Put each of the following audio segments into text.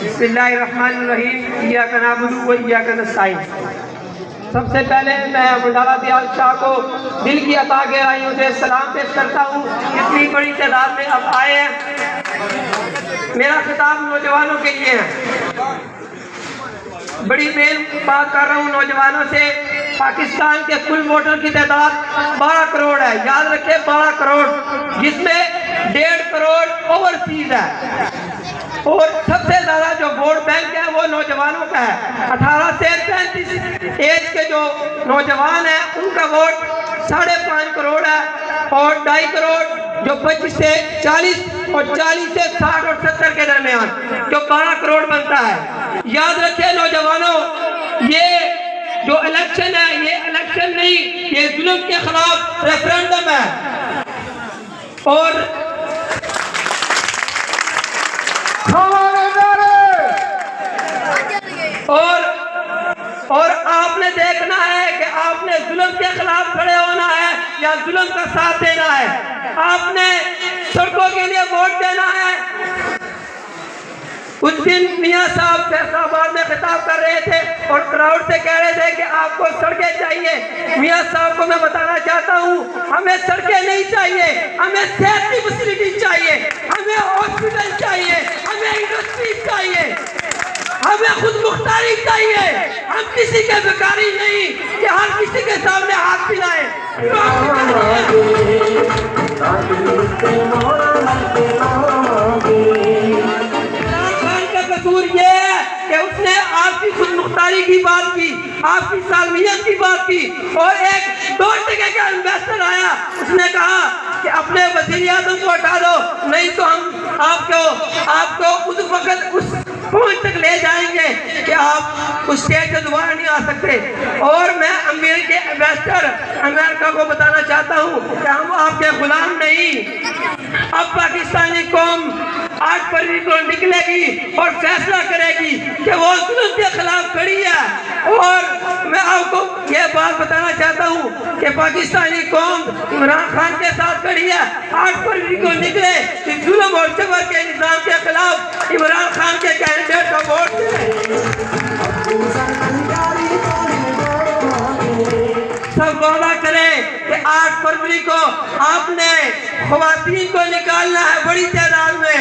बिस्मिल्लाहिर्रहमानिर्रहीम इय्याका नअबुदु व इय्याका नस्तईन। सबसे पहले मैं मंडाला दयाल शाह को दिल की अता गहराइयों से सलाम पेश करता हूँ। इतनी बड़ी तादाद में अब आए हैं। मेरा खिताब नौजवानों के लिए है। बड़ी मेल बात कर रहा हूँ नौजवानों से। पाकिस्तान के कुल वोटर की तादाद 12 करोड़ है। याद रखें 12 करोड़, जिसमें 1.5 करोड़ ओवरसीज है और सबसे ज्यादा जो वोट बैंक है वो नौजवानों का है। 18 से 35 एज के जो नौजवान हैं उनका वोट 5.5 करोड़ है और 2.5 करोड़ जो 25 से 40 और 40 से 60 और 70 के दरमियान जो 12 करोड़ बनता है। याद रखें नौजवानों, ये जो इलेक्शन है ये इलेक्शन नहीं, ये जुल्म के खिलाफ रेफरेंडम है। और आपने देखना है कि आपने जुल्म के खिलाफ खड़े होना है या जुल्म का साथ देना है। आपने सड़कों के लिए वोट देना है। उस दिन मियां साहब फैसलाबाद में खिताब कर रहे थे और क्राउड से कह रहे थे कि आपको सड़कें चाहिए। मियां साहब को मैं बताना चाहता हूँ, हमें सड़कें नहीं चाहिए, हमें सेहत की फैसिलिटी चाहिए, हमें हॉस्पिटल चाहिए, हमें इंडस्ट्री चाहिए, हमें खुद मुख्तारी चाहिए। हम किसी के भिखारी नहीं कि हर किसी के सामने हाथ फैलाएं। कसूर ये है कि उसने आपकी खुद मुख्तारी की बात की, आपकी सालमियत की बात की और एक 2 टके का इन्वेस्टर आया, उसने कहा कि अपने वज़ीर आज़म को हटा दो, नहीं तो हम आपको उस वक्त उस पहुंच तक ले जाएंगे कि आप उस स्टेज से दोबारा नहीं आ सकते। और मैं अमेरिकी इन्वेस्टर अमेरिका को बताना चाहता हूँ कि हम आपके गुलाम नहीं। अब पाकिस्तानी कौम 8 फरवरी को निकलेगी और फैसला करेगी कि वो जुल्म के खिलाफ खड़ी है। और मैं आपको ये बात बताना चाहता हूँ कि पाकिस्तानी कौम इमरान खान के साथ खड़ी है। 8 फरवरी को निकले कि जुल्म और जबर के निजाम के खिलाफ इमरान खान के कैंडिडेट का वोट दें। सब वादा करें कि 8 फरवरी को आपने ख्वातीन को निकालना है बड़ी तादाद में।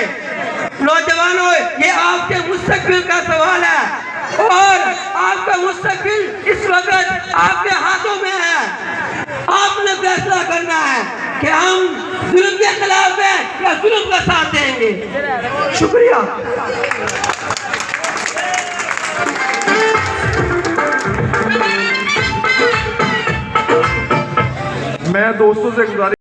नौजवानों, ये आपके मुस्तकबिल का सवाल है और आपका मुस्तकबिल इस वक्त आपके हाथों में है। आपने फैसला करना है कि हम जुल्म के खिलाफ हैं या जुल्म का साथ देंगे। शुक्रिया। मैं दोस्तों से गुजारिश